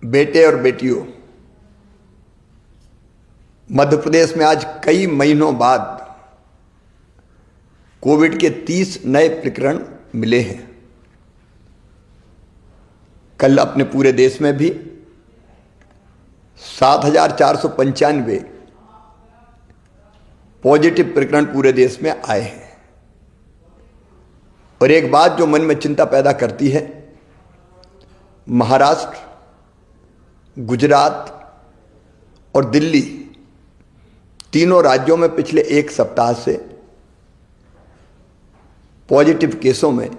बेटे और बेटियों, मध्य प्रदेश में आज कई महीनों बाद कोविड के 30 नए प्रकरण मिले हैं। कल अपने पूरे देश में भी 7,495 पॉजिटिव प्रकरण पूरे देश में आए हैं। और एक बात जो मन में चिंता पैदा करती है, महाराष्ट्र, गुजरात और दिल्ली तीनों राज्यों में पिछले एक सप्ताह से पॉजिटिव केसों में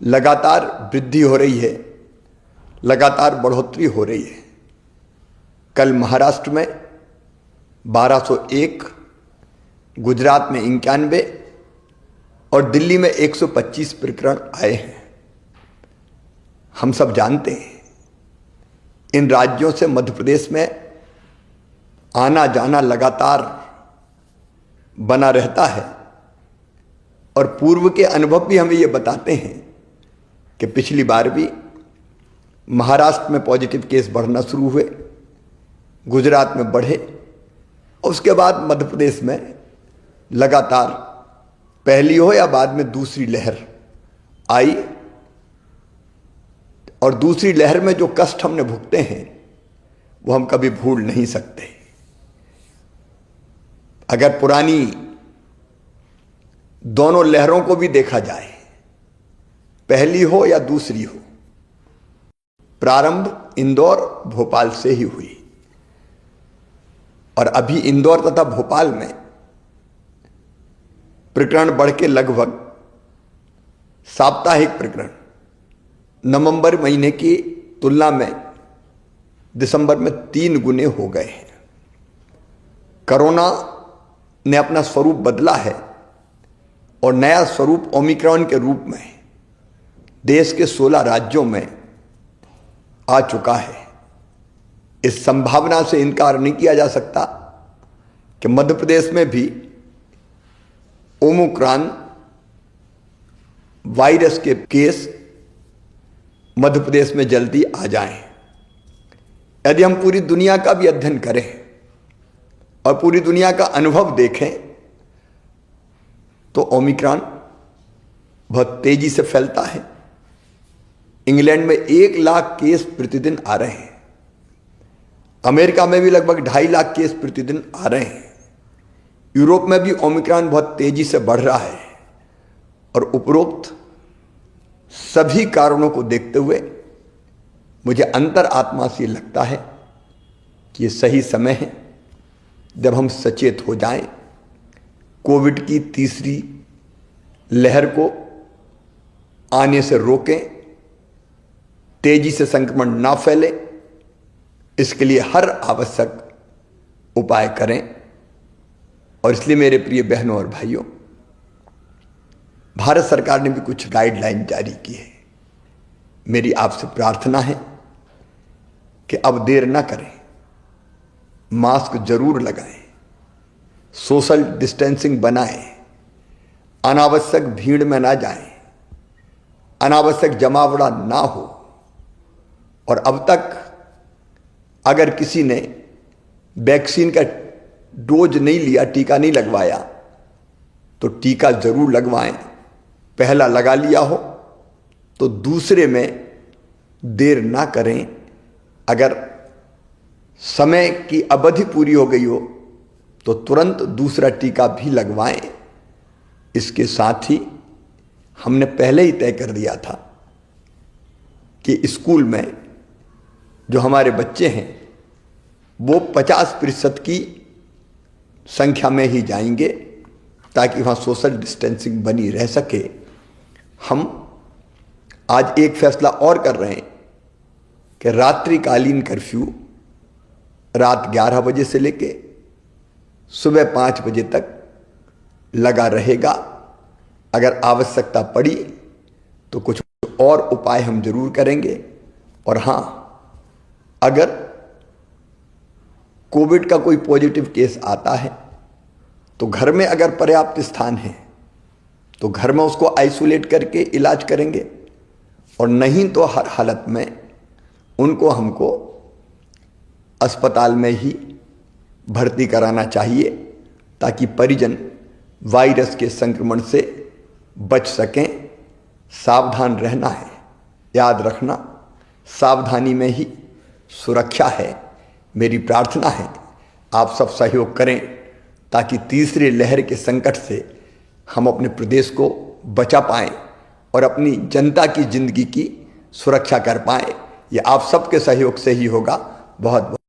लगातार वृद्धि हो रही है, लगातार बढ़ोतरी हो रही है। कल महाराष्ट्र में 1201, गुजरात में 91 और दिल्ली में 125 प्रकरण आए हैं। हम सब जानते हैं इन राज्यों से मध्य प्रदेश में आना जाना लगातार बना रहता है और पूर्व के अनुभव भी हमें ये बताते हैं कि पिछली बार भी महाराष्ट्र में पॉजिटिव केस बढ़ना शुरू हुए, गुजरात में बढ़े और उसके बाद मध्य प्रदेश में लगातार पहली हो या बाद में दूसरी लहर आई। और दूसरी लहर में जो कष्ट हमने भुगते हैं वो हम कभी भूल नहीं सकते। अगर पुरानी दोनों लहरों को भी देखा जाए, पहली हो या दूसरी हो, प्रारंभ इंदौर भोपाल से ही हुई और अभी इंदौर तथा भोपाल में प्रकरण बढ़ के लगभग साप्ताहिक प्रकरण नवंबर महीने की तुलना में दिसंबर में 3 गुने हो गए हैं। कोरोना ने अपना स्वरूप बदला है और नया स्वरूप ओमिक्रॉन के रूप में देश के 16 राज्यों में आ चुका है। इस संभावना से इनकार नहीं किया जा सकता कि मध्य प्रदेश में भी ओमिक्रॉन वायरस के केस मध्य प्रदेश में जल्दी आ जाएं। यदि हम पूरी दुनिया का भी अध्ययन करें और पूरी दुनिया का अनुभव देखें तो ओमिक्रॉन बहुत तेजी से फैलता है। इंग्लैंड में 1 लाख केस प्रतिदिन आ रहे हैं। अमेरिका में भी लगभग 2.5 लाख केस प्रतिदिन आ रहे हैं। यूरोप में भी ओमिक्रॉन बहुत तेजी से बढ़ रहा है और उपरोक्त सभी कारणों को देखते हुए मुझे अंतर आत्मा से लगता है कि ये सही समय है जब हम सचेत हो जाएं, कोविड की तीसरी लहर को आने से रोकें, तेजी से संक्रमण ना फैले, इसके लिए हर आवश्यक उपाय करें। और इसलिए मेरे प्रिय बहनों और भाइयों, भारत सरकार ने भी कुछ गाइडलाइन जारी की है। मेरी आपसे प्रार्थना है कि अब देर ना करें, मास्क जरूर लगाएं, सोशल डिस्टेंसिंग बनाएं, अनावश्यक भीड़ में ना जाएं, अनावश्यक जमावड़ा ना हो। और अब तक अगर किसी ने वैक्सीन का डोज नहीं लिया, टीका नहीं लगवाया, तो टीका जरूर लगवाएं। पहला लगा लिया हो तो दूसरे में देर ना करें। अगर समय की अवधि पूरी हो गई हो तो तुरंत दूसरा टीका भी लगवाएं। इसके साथ ही हमने पहले ही तय कर दिया था कि स्कूल में जो हमारे बच्चे हैं वो 50% की संख्या में ही जाएंगे ताकि वहाँ सोशल डिस्टेंसिंग बनी रह सके। हम आज एक फैसला और कर रहे हैं कि रात्रिकालीन कर्फ्यू रात 11 बजे से लेके सुबह 5 बजे तक लगा रहेगा। अगर आवश्यकता पड़ी तो कुछ और उपाय हम जरूर करेंगे। और हाँ, अगर कोविड का कोई पॉजिटिव केस आता है तो घर में अगर पर्याप्त स्थान है तो घर में उसको आइसोलेट करके इलाज करेंगे और नहीं तो हर हालत में उनको हमको अस्पताल में ही भर्ती कराना चाहिए ताकि परिजन वायरस के संक्रमण से बच सकें। सावधान रहना है, याद रखना सावधानी में ही सुरक्षा है। मेरी प्रार्थना है आप सब सहयोग करें ताकि तीसरी लहर के संकट से हम अपने प्रदेश को बचा पाएं और अपनी जनता की जिंदगी की सुरक्षा कर पाएं। ये आप सबके सहयोग से ही होगा। बहुत बहुत